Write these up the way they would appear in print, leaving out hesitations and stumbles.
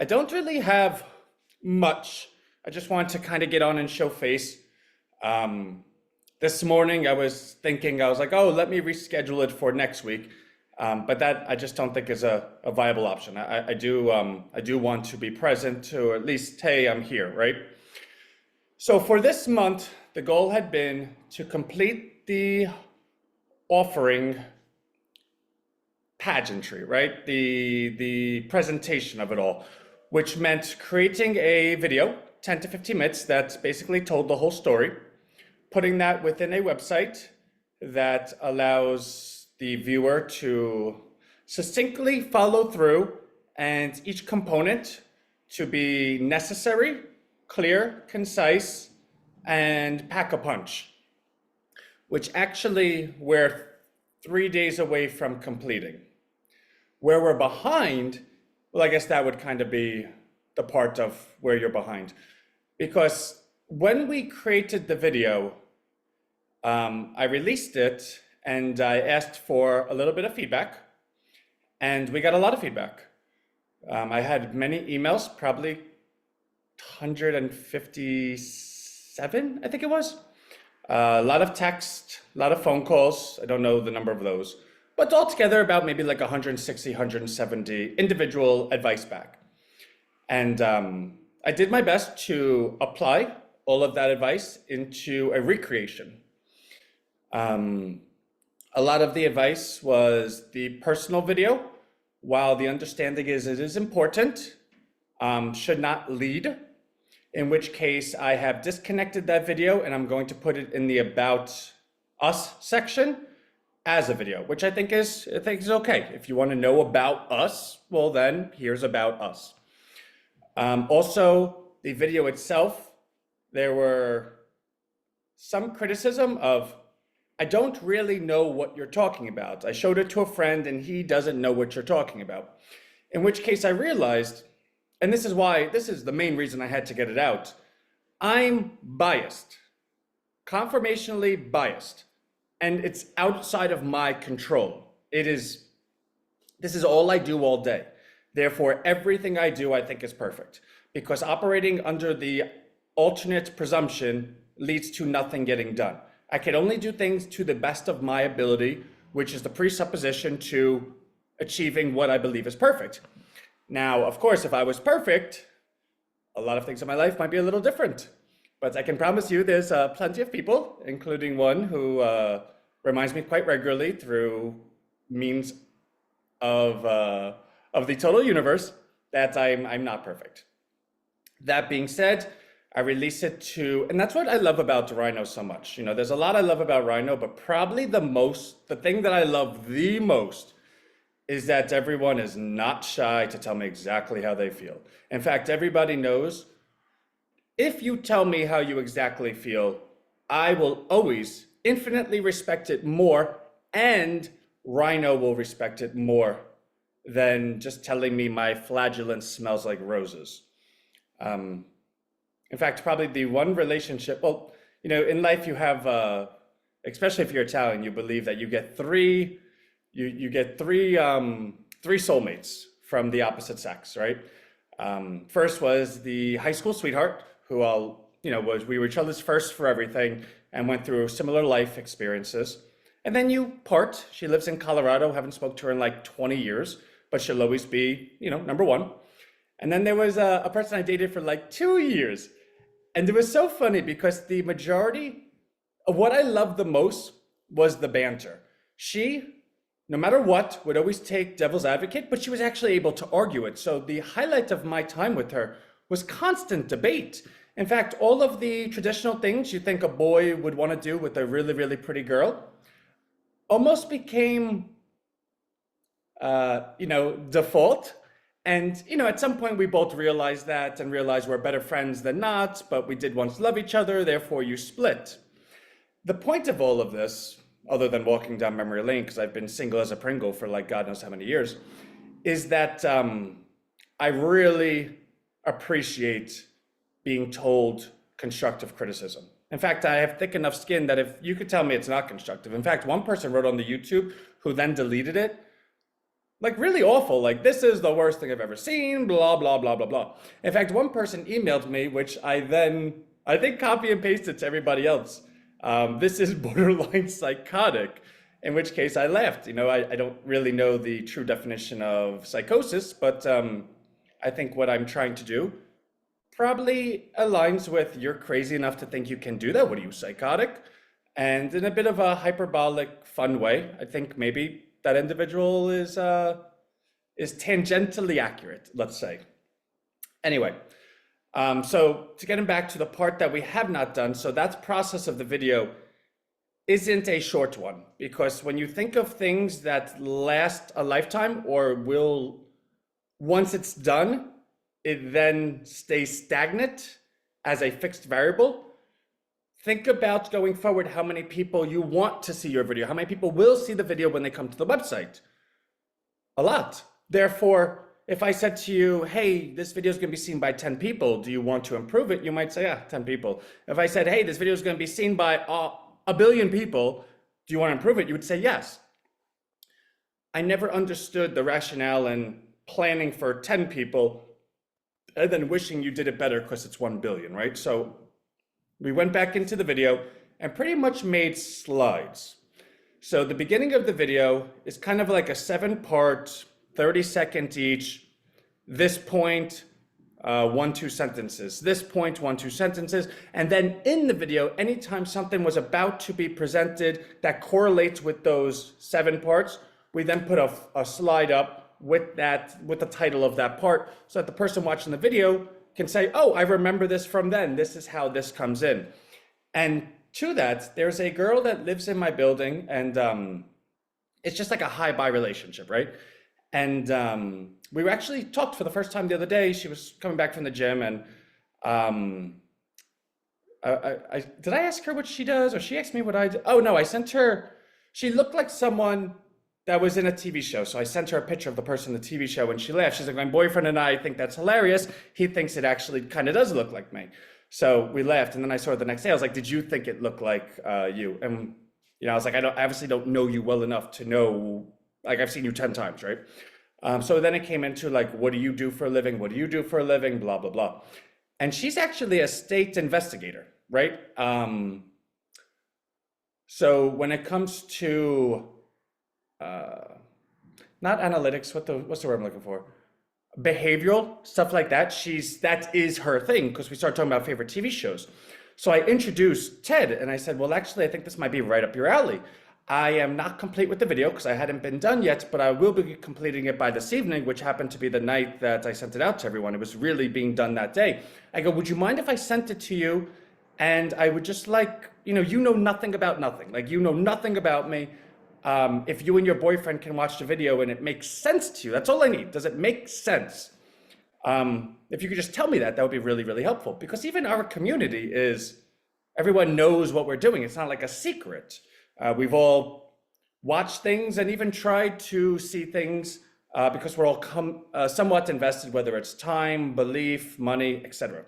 I don't really have much. I just want to kind of get on and show face. Um, this morning I was thinking, I was like, oh, let me reschedule it for next week. But that I just don't think is a viable option. I do want to be present to at least, hey, I'm here, right? So for this month, the goal had been to complete the offering pageantry, right? The presentation of it all, which meant creating a video, 10 to 15 minutes, that basically told the whole story, putting that within a website that allows the viewer to succinctly follow through and each component to be necessary, clear, concise, and pack a punch, which actually we're 3 days away from completing. Where we're behind, well, I guess that would kind of be the part of where you're behind. Because when we created the video, I released it and I asked for a little bit of feedback, and we got a lot of feedback. I had many emails, probably 157, I think it was. A lot of text, a lot of phone calls. I don't know the number of those, but altogether about maybe like 160, 170 individual advice back. And I did my best to apply all of that advice into a recreation. A lot of the advice was the personal video, while the understanding is it is important, should not lead, in which case I have disconnected that video and I'm going to put it in the About Us section as a video, which I think is okay. If you want to know about us, well then here's About Us. Also, the video itself, there were some criticism of, I don't really know what you're talking about. I showed it to a friend and he doesn't know what you're talking about. In which case I realized, and this is the main reason I had to get it out, I'm biased, conformationally biased, and it's outside of my control. This is all I do all day. Therefore, everything I do, I think is perfect, because operating under the alternate presumption leads to nothing getting done. I can only do things to the best of my ability, which is the presupposition to achieving what I believe is perfect. Now, of course, if I was perfect, a lot of things in my life might be a little different. But I can promise you there's plenty of people, including one who reminds me quite regularly through means of the total universe, that I'm not perfect. That being said, I release it to, and that's what I love about Rhino so much. You know, there's a lot I love about Rhino, but probably the thing that I love the most is that everyone is not shy to tell me exactly how they feel. In fact, everybody knows, if you tell me how you exactly feel, I will always infinitely respect it more, and Rhino will respect it more than just telling me my flagellance smells like roses. In fact, probably the one relationship, well, you know, in life you have, especially if you're Italian, you believe that you get three soulmates from the opposite sex, right? First was the high school sweetheart, who we were each other's first for everything and went through similar life experiences. And then you part. She lives in Colorado, haven't spoke to her in like 20 years, but she'll always be, number one. And then there was a person I dated for like 2 years. And it was so funny because the majority of what I loved the most was the banter. She, no matter what, would always take devil's advocate, but she was actually able to argue it. So the highlight of my time with her was constant debate. In fact, all of the traditional things you think a boy would want to do with a really, really pretty girl almost became, default. And, at some point we both realized that and realized we're better friends than not, but we did once love each other, therefore you split. The point of all of this, other than walking down memory lane, because I've been single as a Pringle for like God knows how many years, is that I really appreciate being told constructive criticism. In fact, I have thick enough skin that if you could tell me it's not constructive. In fact, one person wrote on the YouTube who then deleted it. like really awful. Like, this is the worst thing I've ever seen, blah, blah, blah, blah, blah. In fact, one person emailed me, which I then, I think, copy and pasted to everybody else. This is borderline psychotic, in which case I laughed. I don't really know the true definition of psychosis, but I think what I'm trying to do probably aligns with you're crazy enough to think you can do that. What are you, psychotic? And in a bit of a hyperbolic, fun way, I think maybe that individual is tangentially accurate, let's say. Anyway, so to get him back to the part that we have not done, so that process of the video isn't a short one, because when you think of things that last a lifetime or will, once it's done, it then stays stagnant as a fixed variable. Think about going forward how many people you want to see your video, how many people will see the video when they come to the website. A lot. Therefore, if I said to you, hey, this video is going to be seen by 10 people, do you want to improve it? You might say, yeah, 10 people. If I said, hey, this video is going to be seen by a billion people, do you want to improve it? You would say yes. I never understood the rationale in planning for 10 people and then wishing you did it better because it's 1 billion, right? So we went back into the video and pretty much made slides. So the beginning of the video is kind of like a 7-part, 30-second each. This point, 1-2 sentences. This point, 1-2 sentences. And then in the video, anytime something was about to be presented that correlates with those 7 parts, we then put a slide up with the title of that part, so that the person watching the video can say, oh, I remember this from then. This is how this comes in. And to that, there's a girl that lives in my building, and it's just like a hi-bye relationship, right? And we were actually talked for the first time the other day. She was coming back from the gym, and did I ask her what she does, or she asked me what I do? Oh no, I sent her, she looked like someone that was in a TV show. So I sent her a picture of the person in the TV show, and she laughed. She's like, my boyfriend and I think that's hilarious. He thinks it actually kind of does look like me. So we laughed. And then I saw her the next day. I was like, did you think it looked like you? And I was like, I obviously don't know you well enough to know, like, I've seen you 10 times, right? So then it came into like, what do you do for a living? What do you do for a living? Blah, blah, blah. And she's actually a state investigator, right? So when it comes to not analytics, what's the word I'm looking for? Behavioral stuff like that. That is her thing, because we started talking about favorite TV shows. So I introduced Ted, and I said, well, actually, I think this might be right up your alley. I am not complete with the video because I hadn't been done yet, but I will be completing it by this evening, which happened to be the night that I sent it out to everyone. It was really being done that day. I go, would you mind if I sent it to you? And I would just like, you know nothing about nothing. Like, you know nothing about me. If you and your boyfriend can watch the video and it makes sense to you, that's all I need. Does it make sense? If you could just tell me that would be really, really helpful, because even our community everyone knows what we're doing. It's not like a secret. We've all watched things and even tried to see things because we're all somewhat invested, whether it's time, belief, money, etc.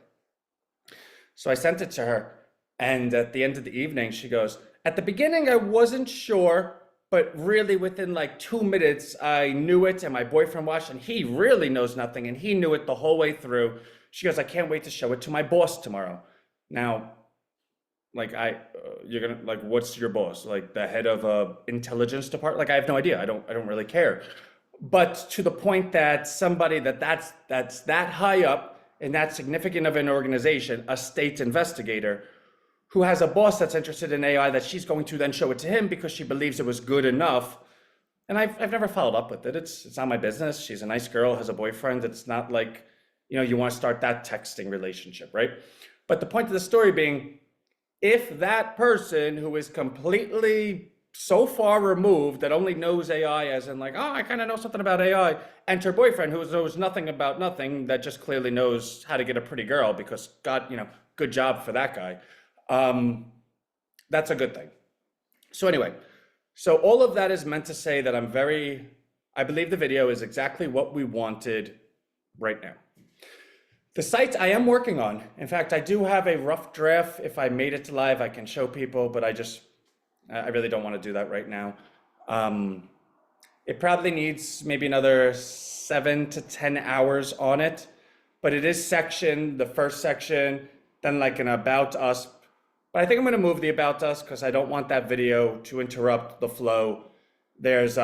So I sent it to her, and at the end of the evening, she goes, at the beginning, I wasn't sure, but really within like 2 minutes, I knew it, and my boyfriend watched, and he really knows nothing, and he knew it the whole way through. She goes, I can't wait to show it to my boss tomorrow. Now, like, you're gonna, like, what's your boss? Like the head of a intelligence department? Like, I have no idea. I don't really care. But to the point that somebody that's that high up and that significant of an organization, a state investigator, who has a boss that's interested in AI, that she's going to then show it to him because she believes it was good enough. And I've never followed up with it. It's not my business. She's a nice girl, has a boyfriend. It's not like, you want to start that texting relationship, right? But the point of the story being, if that person who is completely so far removed that only knows AI as in like, oh, I kind of know something about AI, and her boyfriend who knows nothing about nothing, that just clearly knows how to get a pretty girl because God, good job for that guy. That's a good thing. So anyway, so all of that is meant to say that I believe the video is exactly what we wanted right now. The site I am working on. In fact, I do have a rough draft. If I made it to live, I can show people, but I really don't want to do that right now. It probably needs maybe another 7 to 10 hours on it, but it is sectioned, the first section, then like an about us. But I think I'm going to move the about us because I don't want that video to interrupt the flow. There's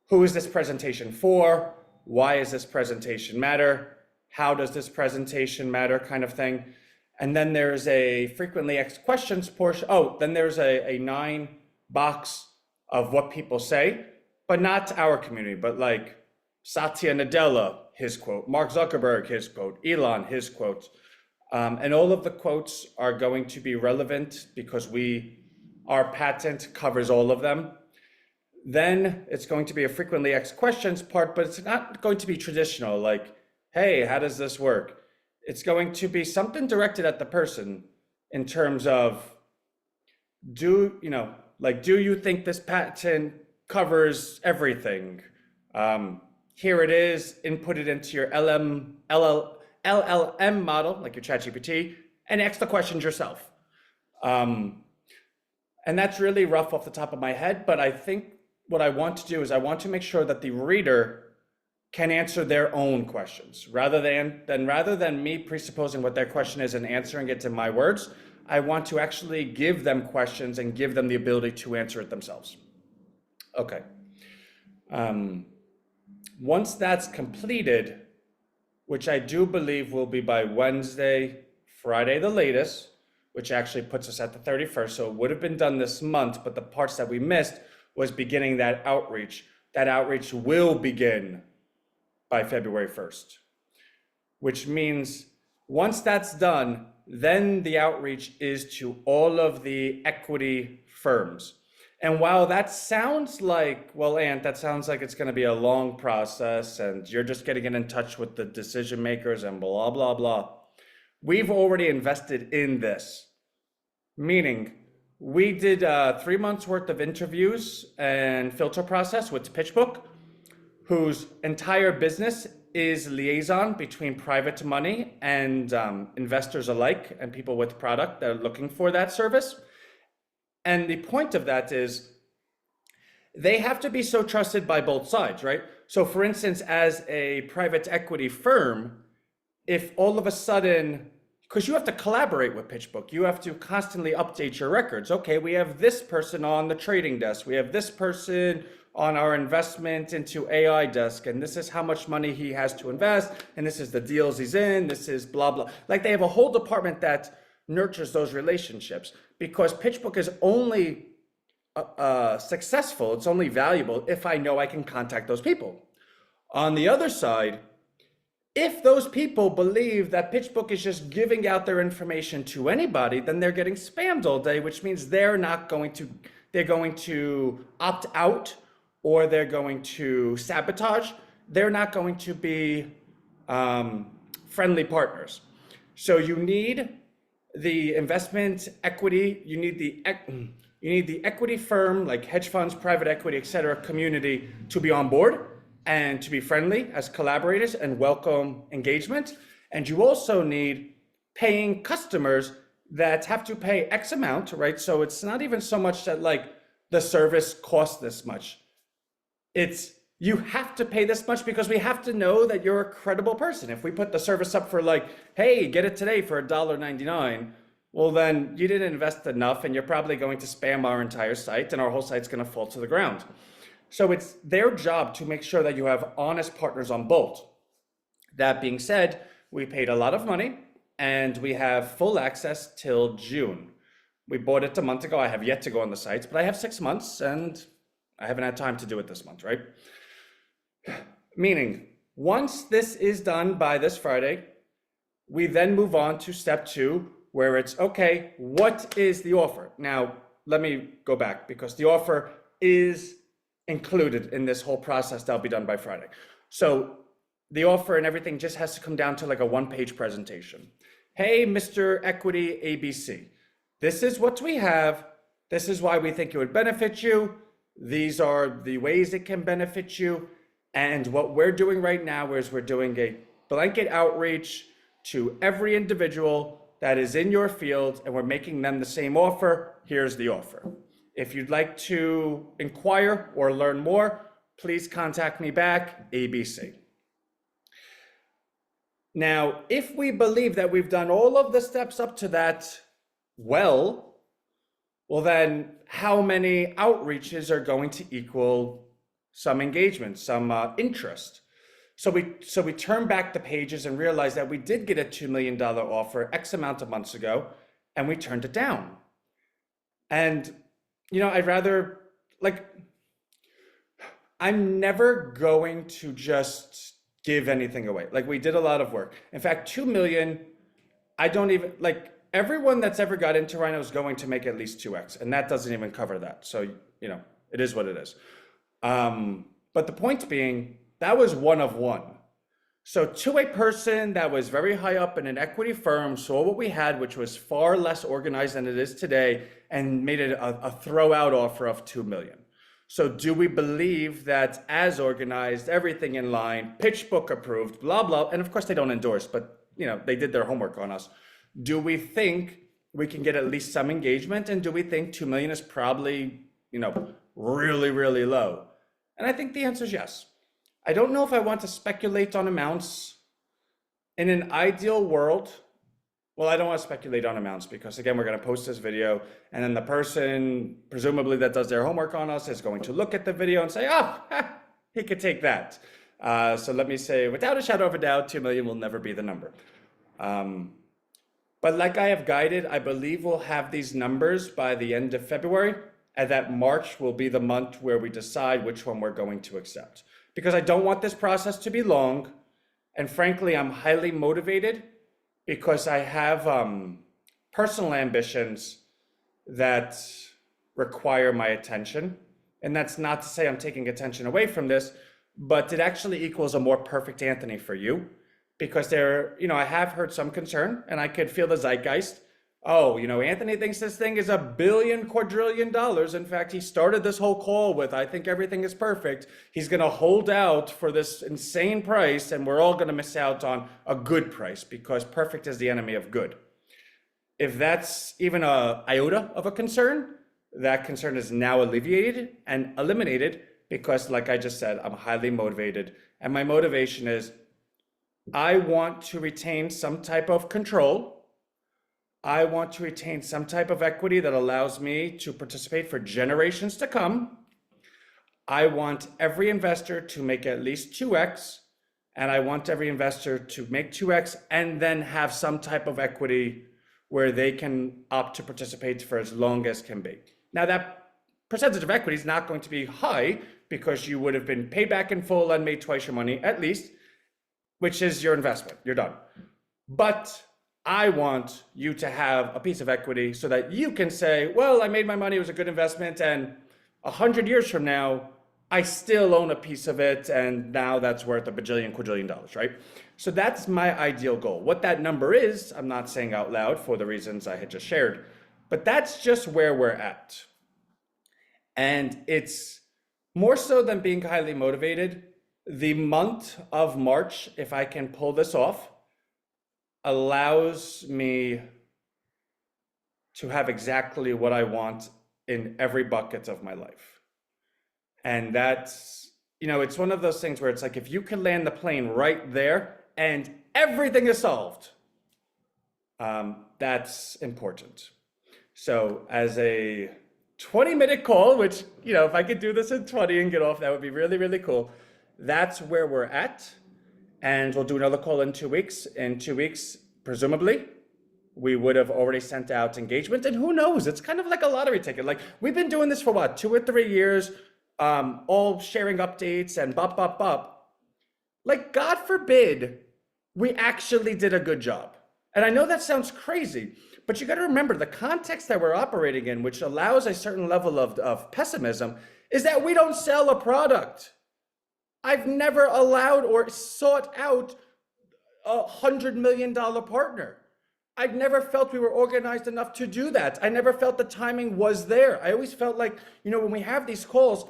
who is this presentation for? Why is this presentation matter? How does this presentation matter kind of thing. And then there's a frequently asked questions portion. Oh, then there's a 9 box of what people say, but not our community, but like Satya Nadella, his quote, Mark Zuckerberg, his quote, Elon, his quote. And all of the quotes are going to be relevant because our patent covers all of them. Then it's going to be a frequently asked questions part, but it's not going to be traditional, like, hey, how does this work? It's going to be something directed at the person in terms of, do you think this patent covers everything? Here it is, input it into your LLM model, like your ChatGPT, and ask the questions yourself. And that's really rough off the top of my head, but I think what I want to do is I want to make sure that the reader can answer their own questions rather than me presupposing what their question is and answering it in my words. I want to actually give them questions and give them the ability to answer it themselves. Okay. Once that's completed, which I do believe will be by Wednesday, Friday the latest, which actually puts us at the 31st. So it would have been done this month, but the parts that we missed was beginning that outreach. That outreach will begin by February 1st, which means once that's done, then the outreach is to all of the equity firms. And while that sounds like, well, Ant, that sounds like it's going to be a long process and you're just getting in touch with the decision makers and blah, blah, blah. We've already invested in this, meaning we did 3 months worth of interviews and filter process with PitchBook, whose entire business is liaison between private money and investors alike and people with product that are looking for that service. And the point of that is they have to be so trusted by both sides, right? So for instance, as a private equity firm, if all of a sudden, because you have to collaborate with PitchBook, you have to constantly update your records. Okay, we have this person on the trading desk. We have this person on our investment into AI desk, and this is how much money he has to invest, and this is the deals he's in, this is blah, blah. Like they have a whole department that nurtures those relationships because PitchBook is only successful, it's only valuable if I know I can contact those people. On the other side, if those people believe that PitchBook is just giving out their information to anybody, then they're getting spammed all day, which means they're going to opt out or they're going to sabotage. They're not going to be friendly partners. So you need the investment equity, you need the equity firm like hedge funds, private equity, et cetera, community to be on board and to be friendly as collaborators and welcome engagement. And you also need paying customers that have to pay X amount, right? So it's not even so much that like the service costs this much. It's you have to pay this much because we have to know that you're a credible person. If we put the service up for like, hey, get it today for $1.99, well then you didn't invest enough and you're probably going to spam our entire site and our whole site's going to fall to the ground. So it's their job to make sure that you have honest partners on both. That being said, we paid a lot of money and we have full access till June. We bought it a month ago. I have yet to go on the sites, but I have 6 months and I haven't had time to do it this month, right? Meaning, once this is done by this Friday, we then move on to step 2, where it's, okay, what is the offer? Now, let me go back because the offer is included in this whole process that'll be done by Friday. So the offer and everything just has to come down to like a 1-page presentation. Hey, Mr. Equity ABC, this is what we have. This is why we think it would benefit you. These are the ways it can benefit you. And what we're doing right now is we're doing a blanket outreach to every individual that is in your field, and we're making them the same offer. Here's the offer. If you'd like to inquire or learn more, please contact me back, ABC. Now, if we believe that we've done all of the steps up to that well, then how many outreaches are going to equal some engagement, some interest? So we turn back the pages and realize that we did get a $2 million offer X amount of months ago, and we turned it down. And, I'd rather, I'm never going to just give anything away. We did a lot of work. In fact, 2 million, I don't even, everyone that's ever got into Rhino is going to make at least 2x, and that doesn't even cover that. So, it is what it is. But the point being, that was one of one. So to a person that was very high up in an equity firm, saw what we had, which was far less organized than it is today, and made it a throw out offer of 2 million. So do we believe that as organized, everything in line, PitchBook approved, blah, blah, and of course they don't endorse, but they did their homework on us. Do we think we can get at least some engagement? And do we think 2 million is probably, really, really low? And I think the answer is yes. I don't know if I want to speculate on amounts. In an ideal world, well, I don't want to speculate on amounts because, again, we're going to post this video, and then the person, presumably that does their homework on us, is going to look at the video and say, he could take that. So let me say, without a shadow of a doubt, 2 million will never be the number. But like I have guided, I believe we'll have these numbers by the end of February, and that March will be the month where we decide which one we're going to accept. Because I don't want this process to be long, and frankly, I'm highly motivated because I have personal ambitions that require my attention. And that's not to say I'm taking attention away from this, but it actually equals a more perfect Anthony for you. Because I have heard some concern, and I could feel the zeitgeist. Oh, Anthony thinks this thing is $1 billion, quadrillion. In fact, he started this whole call with, I think everything is perfect. He's going to hold out for this insane price, and we're all going to miss out on a good price because perfect is the enemy of good. If that's even an iota of a concern, that concern is now alleviated and eliminated because, like I just said, I'm highly motivated. And my motivation is I want to retain some type of control. I want to retain some type of equity that allows me to participate for generations to come. I want every investor to make at least 2x, and I want every investor to make 2x and then have some type of equity where they can opt to participate for as long as can be. Now that percentage of equity is not going to be high because you would have been paid back in full and made twice your money at least, which is your investment, you're done. But I want you to have a piece of equity so that you can say, well, I made my money, it was a good investment, and 100 years from now, I still own a piece of it, and now that's worth $1 bajillion, quadrillion, right? So that's my ideal goal. What that number is, I'm not saying out loud for the reasons I had just shared, but that's just where we're at. And it's more so than being highly motivated. The month of March, if I can pull this off, allows me to have exactly what I want in every bucket of my life. And that's, it's one of those things where it's like, if you can land the plane right there and everything is solved, that's important. So as a 20-minute call, which, if I could do this in 20 and get off, that would be really, really cool. That's where we're at. And we'll do another call in 2 weeks. In 2 weeks, presumably, we would have already sent out engagement. And who knows? It's kind of like a lottery ticket. We've been doing this for what, 2 or 3 years, all sharing updates and bop. God forbid, we actually did a good job. And I know that sounds crazy, but you got to remember the context that we're operating in, which allows a certain level of pessimism, is that we don't sell a product. I've never allowed or sought out a $100 million partner. I've never felt we were organized enough to do that. I never felt the timing was there. I always felt like, when we have these calls,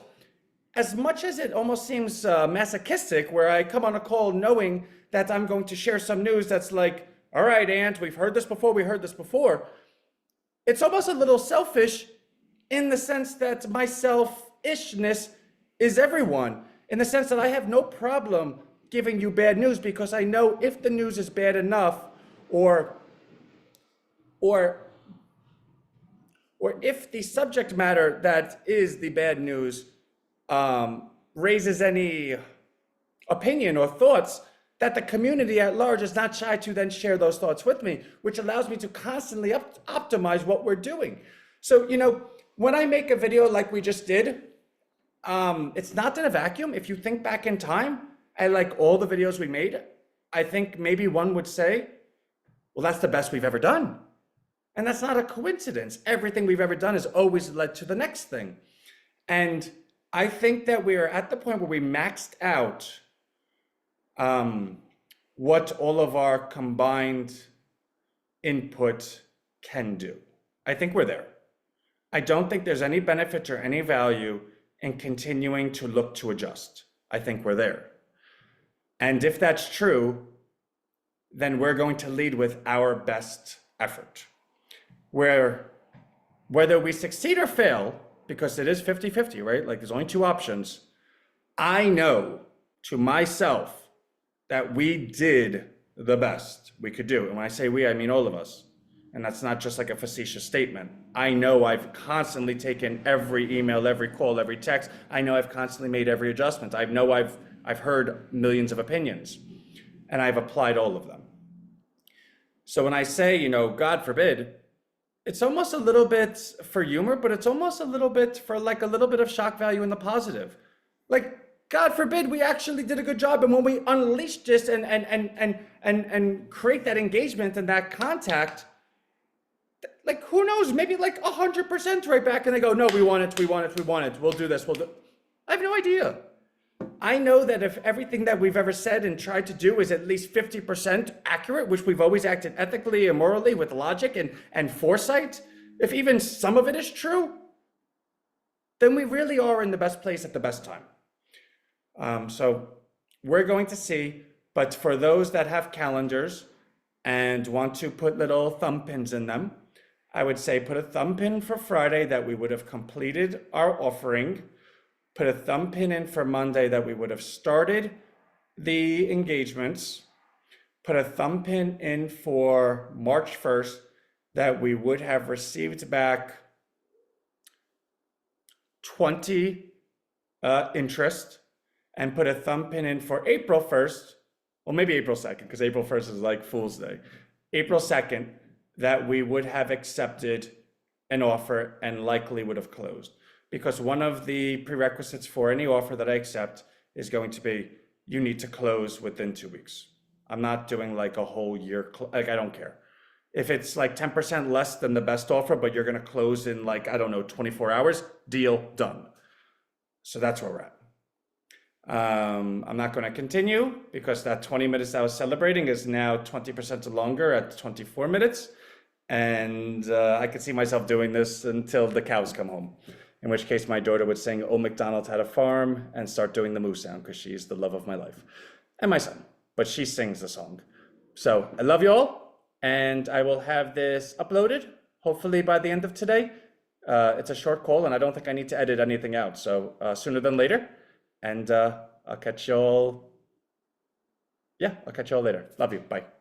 as much as it almost seems masochistic, where I come on a call knowing that I'm going to share some news that's like, all right, Ant, we heard this before. It's almost a little selfish in the sense that my selfishness is everyone, in the sense that I have no problem giving you bad news because I know if the news is bad enough, or or or if the subject matter that is the bad news raises any opinion or thoughts, that the community at large is not shy to then share those thoughts with me, which allows me to constantly optimize what we're doing. So, when I make a video like we just did, it's not in a vacuum. If you think back in time and like all the videos we made, I think maybe one would say, well, that's the best we've ever done. And that's not a coincidence. Everything we've ever done has always led to the next thing. And I think that we are at the point where we maxed out what all of our combined input can do. I think we're there. I don't think there's any benefit or any value in continuing to look to adjust. I think we're there. And if that's true, then we're going to lead with our best effort. Whether we succeed or fail, because it is 50-50, right? Like there's only two options. I know to myself that we did the best we could do. And when I say we, I mean all of us. And that's not just like a facetious statement. I know I've constantly taken every email, every call, every text. I know I've constantly made every adjustment. I know I've heard millions of opinions, and I've applied all of them. So when I say, God forbid, it's almost a little bit for humor, but it's almost a little bit for like a little bit of shock value in the positive. Like, God forbid we actually did a good job. And when we unleash this and create that engagement and that contact, like, who knows, maybe like 100% right back. And they go, no, we want it. We'll do this. I have no idea. I know that if everything that we've ever said and tried to do is at least 50% accurate, which we've always acted ethically and morally with logic and foresight, if even some of it is true, then we really are in the best place at the best time. So we're going to see, but for those that have calendars and want to put little thumb pins in them, I would say put a thumb pin for Friday that we would have completed our offering. Put a thumb pin in for Monday that we would have started the engagements. Put a thumb pin in for March 1st that we would have received back 20 interest. And put a thumb pin in for April 1st, well, maybe April 2nd, because April 1st is like Fool's Day. April 2nd, that we would have accepted an offer and likely would have closed. Because one of the prerequisites for any offer that I accept is going to be, you need to close within 2 weeks. I'm not doing like a whole year, like I don't care. If it's like 10% less than the best offer, but you're gonna close in like, I don't know, 24 hours, deal done. So that's where we're at. I'm not going to continue because that 20 minutes I was celebrating is now 20% longer at 24 minutes. And I could see myself doing this until the cows come home. In which case my daughter would sing "Old MacDonald Had a Farm" and start doing the moo sound because she's the love of my life. And my son, but she sings the song. So I love you all, and I will have this uploaded hopefully by the end of today. It's a short call and I don't think I need to edit anything out. So sooner than later. And I'll catch y'all. Yeah, I'll catch y'all later. Love you. Bye.